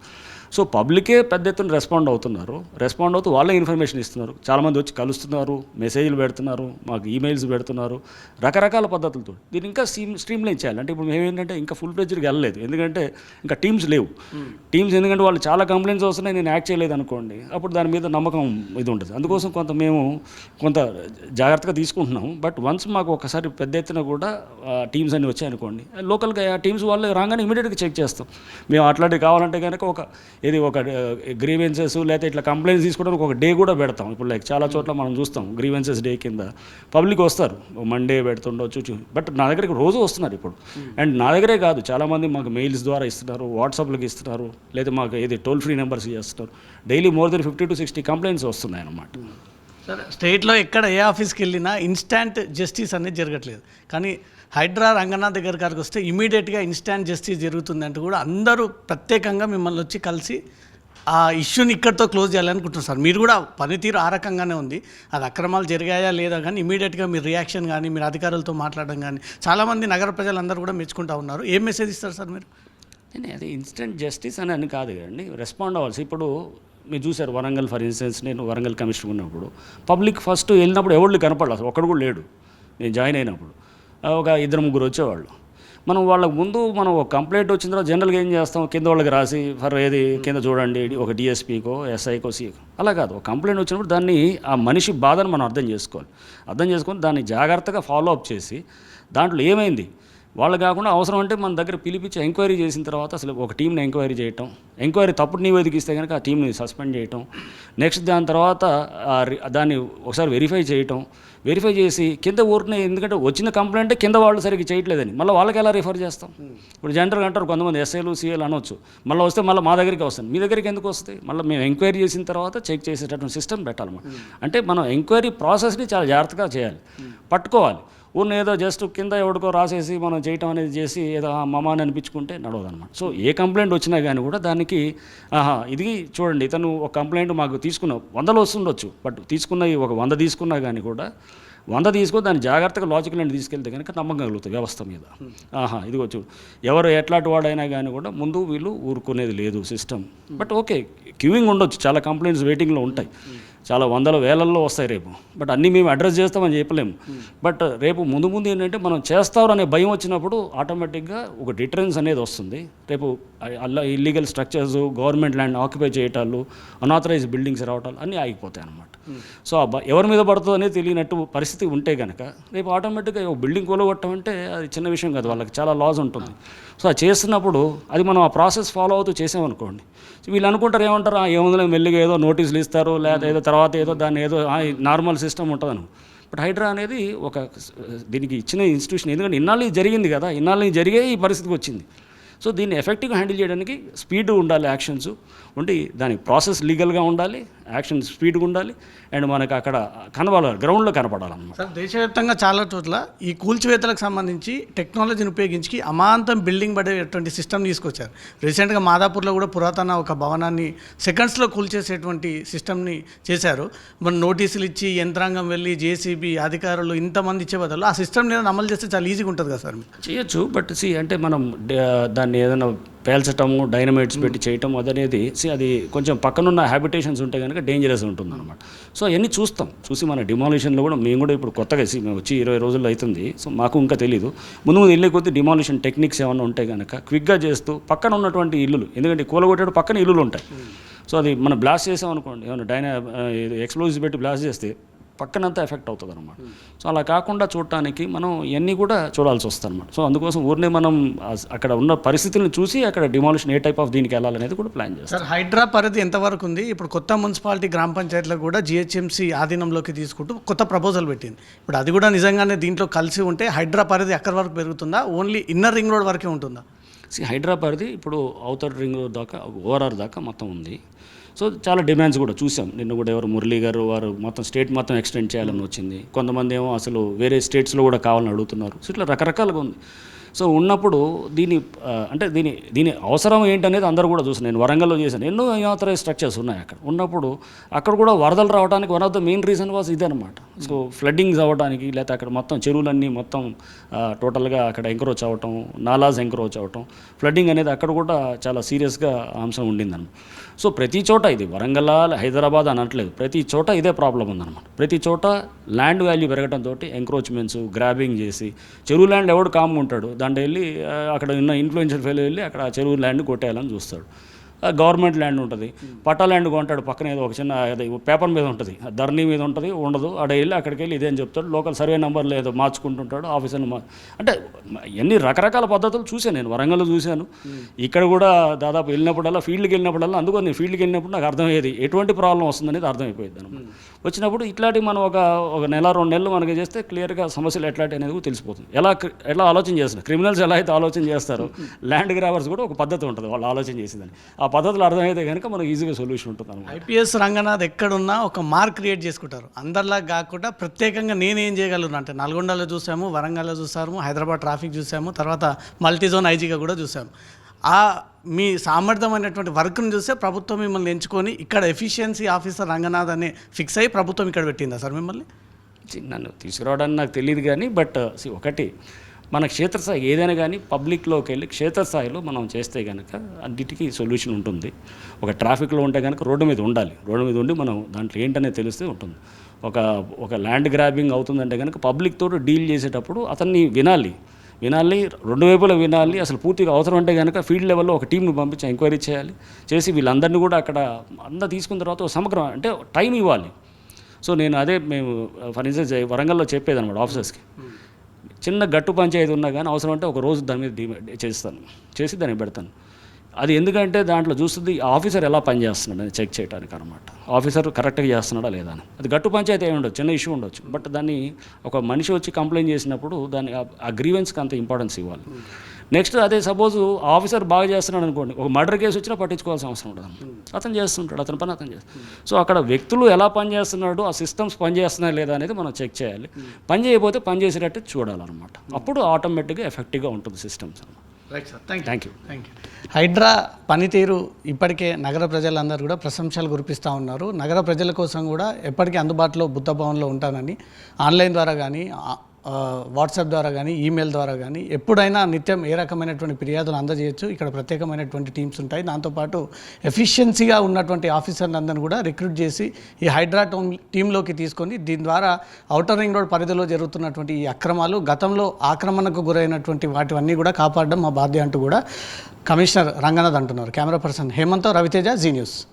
B: సో పబ్లికే పెద్ద ఎత్తున రెస్పాండ్ అవుతూ వాళ్ళే ఇన్ఫర్మేషన్ ఇస్తున్నారు. చాలామంది వచ్చి కలుస్తున్నారు, మెసేజ్లు పెడుతున్నారు, మాకు ఈమెయిల్స్ పెడుతున్నారు, రకరకాల పద్ధతులతో. దీన్ని ఇంకా స్ట్రీమ్లైన్ చేయాలి. అంటే ఇప్పుడు మేమేంటంటే ఇంకా ఫుల్ ఫ్లెడ్జ్డ్గా వెళ్ళలేదు, ఎందుకంటే ఇంకా టీమ్స్ లేవు. ఎందుకంటే వాళ్ళు చాలా కంప్లైంట్స్ వస్తున్నాయి, నేను యాక్ట్ చేయలేదు అనుకోండి, అప్పుడు దాని మీద నమ్మకం ఇది ఉంటుంది. అందుకోసం కొంత జాగ్రత్తగా తీసుకుంటున్నాం. బట్ వన్స్ మాకు ఒకసారి పెద్ద ఎత్తున కూడా టీమ్స్ అన్నీ వచ్చాయి అనుకోండి, లోకల్గా ఆ టీమ్స్ వాళ్ళే రాగానే ఇమీడియట్గా చెక్ చేస్తాం. మేము అట్లాంటివి కావాలంటే కనుక ఒక గ్రీవెన్సెస్ లేకపోతే ఇట్లా కంప్లైంట్స్ తీసుకోవడానికి ఒక డే కూడా పెడతాం. ఇప్పుడు చాలా చోట్ల మనం చూస్తాం గ్రీవెన్సెస్ డే కింద పబ్లిక్ వస్తారు, మండే పెడుతుండొచ్చు. బట్ నా దగ్గరికి రోజు వస్తున్నారు ఇప్పుడు. అండ్ నా దగ్గరే కాదు, చాలామంది మాకు మెయిల్స్ ద్వారా ఇస్తున్నారు, వాట్సాప్లోకి ఇస్తున్నారు, లేదా మాకు టోల్ ఫ్రీ నెంబర్స్ చేస్తున్నారు. Daily more than 50 to 60 complaints వస్తున్నాయి అన్నమాట.
A: సరే, స్టేట్లో ఎక్కడ ఏ ఆఫీస్కి వెళ్ళినా ఇన్స్టాంట్ జస్టిస్ అనేది జరగట్లేదు. కానీ హైడ్రా రంగనాథ్ గారికి వస్తే ఇమీడియట్గా ఇన్స్టాంట్ జస్టిస్ జరుగుతుందంటూ కూడా అందరూ ప్రత్యేకంగా మిమ్మల్ని వచ్చి కలిసి ఆ ఇష్యూని ఇక్కడితో క్లోజ్ చేయాలనుకుంటున్నారు సార్. మీరు కూడా పనితీరు ఆ రకంగానే ఉంది. అది అక్రమాలు జరిగాయా లేదా కానీ ఇమీడియట్గా మీరు రియాక్షన్ కానీ మీరు అధికారులతో మాట్లాడడం కానీ చాలామంది నగర ప్రజలందరూ కూడా మెచ్చుకుంటూ ఉన్నారు. ఏం మెసేజ్ ఇస్తారు సార్ మీరు?
B: అది ఇన్స్టెంట్ జస్టిస్ అని కాదు కదండి, రెస్పాండ్ అవ్వాల్సి. ఇప్పుడు మీరు చూసారు వరంగల్, ఫర్ ఇన్స్టెన్స్ నేను వరంగల్ కమిషనర్ ఉన్నప్పుడు పబ్లిక్ ఫస్ట్ వెళ్ళినప్పుడు ఎవరు కనపడలేదు, అసలు ఒక్కడు కూడా లేడు. నేను జాయిన్ అయినప్పుడు ఒక 2-3 వచ్చేవాళ్ళు. మనం వాళ్ళకు ముందు ఒక కంప్లైంట్ వచ్చిన తర్వాత జనరల్గా ఏం చేస్తాం, కింద వాళ్ళకి రాసి కింద చూడండి ఒక డిఎస్పీకో, ఎస్ఐకో, సీకో, అలా కాదు. ఒక కంప్లైంట్ వచ్చినప్పుడు దాన్ని ఆ మనిషి బాధను మనం అర్థం చేసుకొని దాన్ని జాగ్రత్తగా ఫాలో అప్ చేసి దాంట్లో ఏమైంది వాళ్ళు కాకుండా అవసరం అంటే మన దగ్గర పిలిపించి ఎంక్వైరీ చేసిన తర్వాత అసలు ఒక టీంని ఎంక్వైరీ చేయటం, ఎంక్వైరీ తప్పుడు నివేదిక ఇస్తే కనుక ఆ టీంని సస్పెండ్ చేయటం, నెక్స్ట్ దాని తర్వాత దాన్ని ఒకసారి వెరిఫై చేసి కింద ఊరిని, ఎందుకంటే వచ్చిన కంప్లైంట్ కింద వాళ్ళు సరిగ్గా చేయట్లేదని మళ్ళీ వాళ్ళకి ఎలా రిఫర్ చేస్తాం? ఇప్పుడు జనరల్గా అంటారు కొంతమంది ఎస్ఐలు, సీఏలు అనొచ్చు, మళ్ళీ వస్తే మళ్ళీ మా దగ్గరికి వస్తుంది. మీ దగ్గరికి ఎందుకు వస్తుంది? మళ్ళీ మేము ఎంక్వైరీ చేసిన తర్వాత చెక్ చేసేటటువంటి సిస్టమ్ పెట్టాలన్నమాట. అంటే మనం ఎంక్వైరీ ప్రాసెస్ని చాలా జాగ్రత్తగా చేయాలి, పట్టుకోవాలి. ఏదో జస్ట్ కింద ఎవడికో రాసేసి మనం చేయటం అనేది చేసి ఏదో మమాని అనిపించుకుంటే నడవదన్నమాట. సో ఏ కంప్లైంట్ వచ్చినా కానీ కూడా దానికి ఇది చూడండి, ఇతను ఒక కంప్లైంట్ మాకు తీసుకున్న 100 వస్తుండొచ్చు, బట్ తీసుకున్నవి ఒక 100 తీసుకున్నా కానీ కూడా 100 తీసుకొని దాన్ని జాగ్రత్తగా లాజికల్ అండ్ తీసుకెళ్తే కనుక నమ్మకం కలుగుతుంది వ్యవస్థ మీద. ఇదిగో చూడు, ఎవరు ఎట్లాంటి వాడైనా కానీ కూడా ముందు వీళ్ళు ఊరుకునేది లేదు సిస్టమ్. బట్ ఓకే, క్యూయింగ్ ఉండొచ్చు, చాలా కంప్లైంట్స్ వెయిటింగ్లో ఉంటాయి, చాలా 100,000 వేలల్లో వస్తాయి రేపు. బట్ అన్నీ మేము అడ్రస్ చేస్తామని చెప్పలేము. బట్ రేపు ముందు ఏంటంటే మనం చేస్తారు అనే భయం వచ్చినప్పుడు ఆటోమేటిక్గా ఒక డిటరెన్స్ అనేది వస్తుంది. రేపు illegal structures, government land occupy చేయటాలు, అనాథరైజ్ బిల్డింగ్స్ రావటాలు అన్నీ ఆగిపోతాయి అన్నమాట. సో ఎవరి మీద పడుతుందో అనేది తెలియనట్టు పరిస్థితి ఉంటే కనుక రేపు ఆటోమేటిక్గా ఒక బిల్డింగ్ కూలగొట్టమంటే అది చిన్న విషయం కాదు, వాళ్ళకి చాలా లాస్ ఉంటుంది. సో అది చేస్తున్నప్పుడు అది మనం ఆ ప్రాసెస్ ఫాలో అవుతూ చేసామనుకోండి, వీళ్ళు అనుకుంటారు ఏమంటారు, ఏముందో మెల్లిగా ఏదో నోటీసులు ఇస్తారు, లేదా ఏదో తర్వాత ఏదో దాన్ని ఏదో నార్మల్ సిస్టమ్ ఉంటుందని. బట్ హైడ్రా అనేది ఒక దీనికి ఇచ్చిన ఇన్స్టిట్యూషన్, ఎందుకంటే ఇన్నాళ్ళు జరిగింది కదా, ఇన్నాళ్ళు జరిగే ఈ పరిస్థితికి వచ్చింది. సో దీన్ని ఎఫెక్టివ్గా హ్యాండిల్ చేయడానికి స్పీడ్ ఉండాలి, యాక్షన్స్ ఉండి దానికి ప్రాసెస్ లీగల్గా ఉండాలి, యాక్షన్ స్పీడ్గా ఉండాలి, అండ్ మనకు అక్కడ కనబడాలి, గ్రౌండ్లో కనపడాలన్నమాట.
A: సార్, దేశవ్యాప్తంగా చాలా చోట్ల ఈ కూల్చివేతలకు సంబంధించి టెక్నాలజీని ఉపయోగించి అమాంతం బిల్డింగ్ పడేటువంటి సిస్టమ్ తీసుకొచ్చారు. రీసెంట్గా మాదాపూర్లో కూడా పురాతన ఒక భవనాన్ని సెకండ్స్లో కూల్చేసేటువంటి సిస్టమ్ని చేశారు. మన నోటీసులు ఇచ్చి యంత్రాంగం వెళ్ళి జేసీబీ అధికారులు ఇంతమంది ఇచ్చే బదులు ఆ సిస్టమ్ని అమలు చేస్తే చాలా ఈజీగా ఉంటుంది కదా సార్?
B: చేయొచ్చు, బట్ అంటే మనం దాన్ని ఏదైనా పేల్చటము, డైనమైట్స్ పెట్టి చేయటం అదనేది అది కొంచెం పక్కనున్న హ్యాబిటేషన్స్ ఉంటే కనుక డేంజరస్ ఉంటుంది అనమాట. సో అవన్నీ చూసి మన డిమాలిషన్లో కూడా మేము కూడా ఇప్పుడు కొత్తగా మేము వచ్చి 20 రోజుల్లో అవుతుంది. సో మాకు ఇంకా తెలియదు, ముందు వెళ్ళే కొద్దీ డిమాలిషన్ టెక్నిక్స్ ఏమైనా ఉంటే కనుక క్విక్గా చేస్తూ పక్కన ఉన్నటువంటి ఇల్లులు, ఎందుకంటే కూలగొట్టేటప్పుడు పక్కన ఇల్లులు ఉంటాయి. సో అది మనం బ్లాస్ట్ చేసాం అనుకోండి, ఏమైనా ఎక్స్ప్లోజివ్ పెట్టి బ్లాస్ట్ చేస్తే పక్కనంతా ఎఫెక్ట్ అవుతుంది అనమాట. సో అలా కాకుండా చూడటానికి మనం ఇవన్నీ కూడా చూడాల్సి వస్తుంది అనమాట. సో అందుకోసం ఊరినే మనం అక్కడ ఉన్న పరిస్థితులను చూసి అక్కడ డిమాలిషన్ ఏ టైప్ ఆఫ్ దీనికి వెళ్ళాలనేది కూడా ప్లాన్ చేస్తాం.
A: సార్, హైడ్రా పరిధి ఎంతవరకు ఉంది? ఇప్పుడు కొత్త మున్సిపాలిటీ గ్రామ పంచాయతీలకు కూడా జిహెచ్ఎంసీ ఆధీనంలోకి తీసుకుంటూ కొత్త ప్రపోజల్ పెట్టింది. ఇప్పుడు అది కూడా నిజంగానే దీంట్లో కలిసి ఉంటే హైడ్రా పరిధి ఎక్కడి వరకు పెరుగుతుందా? ఓన్లీ ఇన్నర్ రింగ్ రోడ్ వరకే ఉంటుందా?
B: హైడ్రా పరిధి ఇప్పుడు ఔటర్ రింగ్ రోడ్ దాకా, ఓఆర్ఆర్ దాకా మొత్తం ఉంది. సో చాలా డిమాండ్స్ కూడా చూసాం. నిన్న కూడా ఎవరు మురళీ గారు వారు మొత్తం స్టేట్ మొత్తం ఎక్స్టెండ్ చేయాలని వచ్చింది. కొంతమంది ఏమో అసలు వేరే స్టేట్స్లో కూడా కావాలని అడుగుతున్నారు. సో ఇట్లా రకరకాలుగా ఉంది. సో ఉన్నప్పుడు దీని అవసరం ఏంటనేది అందరూ కూడా చూసాను. నేను వరంగల్లో చేశాను, ఎన్నో అన్ఆథరైజ్ స్ట్రక్చర్స్ ఉన్నాయి అక్కడ. ఉన్నప్పుడు అక్కడ కూడా వరదలు రావడానికి one of the main reason was ఇదనమాట. సో ఫ్లడ్డింగ్స్ అవ్వడానికి, లేకపోతే అక్కడ మొత్తం చెరువులన్నీ మొత్తం టోటల్గా అక్కడ ఎంక్రోచ్ అవ్వటం, నాలాస్ ఎంక్రోచ్ అవ్వటం, ఫ్లడ్డింగ్ అనేది అక్కడ కూడా చాలా సీరియస్గా అంశం ఉండిందన్నమాట. సో ప్రతి చోట ఇది వరంగల్, హైదరాబాద్ అనట్లేదు, ప్రతి చోట ఇదే ప్రాబ్లం ఉందన్నమాట. ప్రతి చోట ల్యాండ్ వాల్యూ పెరగడంతో ఎంక్రోచ్మెంట్స్, గ్రాబింగ్ చేసి, చెరువు ల్యాండ్ ఎవడు కామ్గా ఉంటాడు, దాంట్లో వెళ్ళి అక్కడ ఉన్న ఇన్ఫ్లుయెన్షియల్ ఫెయిల్ వెళ్ళి అక్కడ చెరువు ల్యాండ్ కొట్టేయాలని చూస్తాడు. గవర్నమెంట్ ల్యాండ్ ఉంటుంది, పట్టా ల్యాండ్ కొంటాడు, పక్కన ఏదో ఒక చిన్న అది పేపర్ మీద ఉంటుంది, ధరణి మీద ఉంటుంది, ఉండదు, అక్కడ వెళ్ళి అక్కడికి వెళ్ళి ఇదే అని చెప్తాడు. లోకల్ సర్వే నెంబర్లు ఏదో మార్చుకుంటుంటాడు ఆఫీసర్ని. అంటే ఎన్ని రకరకాల పద్ధతులు చూశాను నేను, వరంగల్లో చూశాను, ఇక్కడ కూడా దాదాపు వెళ్ళినప్పుడల్లా, ఫీల్డ్కి వెళ్ళినప్పుడల్లా. అందుకని నేను ఫీల్డ్కి వెళ్ళినప్పుడు నాకు అర్థమయ్యేది ఎటువంటి ప్రాబ్లం వస్తుందనేది అర్థమైపోయింది అనమాట. వచ్చినప్పుడు ఇట్లాంటివి మనం ఒక నెల 2 నెలలు మనకి చేస్తే క్లియర్గా సమస్యలు ఎట్లాంటి అనేది తెలిసిపోతుంది. ఎలా ఆలోచన చేస్తున్నారు, క్రిమినల్స్ ఎలా అయితే ఆలోచన చేస్తారో, ల్యాండ్ గ్రాబర్స్ కూడా ఒక పద్ధతి ఉంటుంది వాళ్ళు ఆలోచన చేసేదని. ఆ పద్ధతులు అర్థమైతే కనుక మనకు ఈజీగా సొల్యూషన్ ఉంటుంది అనమాట.
A: ఐపీఎస్ రంగనాథ్ ఎక్కడున్నా ఒక మార్క్ క్రియేట్ చేసుకుంటారు. అందరిలా కాకుండా ప్రత్యేకంగా నేనేం చేయగలను అంటే, నల్గొండలో చూసాము, వరంగల్లో చూసాము, హైదరాబాద్ ట్రాఫిక్ చూసాము, తర్వాత మల్టీజోన్ ఐజీగా కూడా చూసాము. మీ సామర్థ్యమైనటువంటి వర్క్ను చూస్తే ప్రభుత్వం మిమ్మల్ని ఎంచుకొని ఇక్కడ ఎఫిషియన్సీ ఆఫీసర్ రంగనాథ్ అనే ఫిక్స్ అయ్యి ప్రభుత్వం ఇక్కడ పెట్టిందా సార్ మిమ్మల్ని?
B: నన్ను తీసుకురావడానికి నాకు తెలియదు కానీ, బట్ ఒకటి మన క్షేత్రస్థాయి ఏదైనా కానీ పబ్లిక్లోకి వెళ్ళి క్షేత్రస్థాయిలో మనం చేస్తే కనుక అన్నిటికీ సొల్యూషన్ ఉంటుంది. ఒక ట్రాఫిక్లో ఉంటే కనుక రోడ్డు మీద ఉండాలి, రోడ్డు మీద ఉండి మనం దాంట్లో ఏంటనేది తెలిస్తే ఉంటుంది. ఒక ల్యాండ్ గ్రాబింగ్ అవుతుందంటే కనుక పబ్లిక్తో డీల్ చేసేటప్పుడు అతన్ని వినాలి, 2 వైపులా వినాలి. అసలు పూర్తిగా అవసరం అంటే కనుక ఫీల్డ్ లెవెల్లో ఒక టీంని పంపించి ఎంక్వైరీ చేసి వీళ్ళందరినీ కూడా అక్కడ అందరూ తీసుకున్న తర్వాత ఒక సమగ్రం అంటే టైం ఇవ్వాలి. సో నేను మేము ఫర్ ఇన్స్టెన్స్ వరంగల్లో చెప్పేదన్నమాట ఆఫీసర్స్కి, చిన్న గట్టు పంచాయతీ ఉన్నా కానీ అవసరం అంటే ఒక రోజు దాని మీద చేసి దాన్ని పెడతాను. అది ఎందుకంటే దాంట్లో చూస్తుంది ఆఫీసర్ ఎలా పనిచేస్తున్నాడు అని చెక్ చేయడానికి అనమాట. ఆఫీసర్ కరెక్ట్గా చేస్తున్నాడా లేదా అని. అది గట్టు పంచాయతీ ఏమి ఉండొచ్చు, చిన్న ఇష్యూ ఉండొచ్చు, బట్ దాన్ని ఒక మనిషి వచ్చి కంప్లైంట్ చేసినప్పుడు దాన్ని ఆ గ్రీవెన్స్కి అంత ఇంపార్టెన్స్ ఇవ్వాలి. నెక్స్ట్ అదే సపోజ్ ఆఫీసర్ బాగా చేస్తున్నాడు అనుకోండి, ఒక మర్డర్ కేసు వచ్చినా పట్టించుకోవాల్సిన అవసరం ఉండదు, అతను చేస్తుంటాడు, అతని పని అతను చేస్తాడు. సో అక్కడ వ్యక్తులు ఎలా పనిచేస్తున్నాడు, ఆ సిస్టమ్స్ పనిచేస్తున్నాయి లేదా అనేది మనం చెక్ చేయాలి. పని చేయకపోతే పని చేసేటట్టు చూడాలన్నమాట. అప్పుడు ఆటోమేటిక్గా ఎఫెక్టివ్గా ఉంటుంది systems.
A: Right sir, thank you.
C: HYDRA పనితీరు ఇప్పటికే నగర ప్రజలందరూ కూడా ప్రశంసలు కురిపిస్తూ ఉన్నారు. నగర ప్రజల కోసం కూడా ఎప్పటికీ అందుబాటులో బుద్ధ భవన్లో ఉంటానని ఆన్లైన్ ద్వారా కానీ, వాట్సాప్ ద్వారా కానీ, ఈమెయిల్ ద్వారా కానీ ఎప్పుడైనా నిత్యం ఏ రకమైనటువంటి ఫిర్యాదులు అందజేయచ్చు. ఇక్కడ ప్రత్యేకమైనటువంటి టీమ్స్ ఉంటాయి. దాంతోపాటు ఎఫిషియన్సీగా ఉన్నటువంటి ఆఫీసర్లందరినీ కూడా రిక్రూట్ చేసి ఈ హైడ్రా టీంలోకి తీసుకొని దీని ద్వారా ఔటర్ రింగ్ రోడ్ పరిధిలో జరుగుతున్నటువంటి ఈ అక్రమాలు, గతంలో ఆక్రమణకు గురైనటువంటి వాటివన్నీ కూడా కాపాడడం మా బాధ్యత అంటూ కూడా కమిషనర్ రంగనాథ్ అంటున్నారు. Camera person Hemanth, Ravi Teja, Zee news.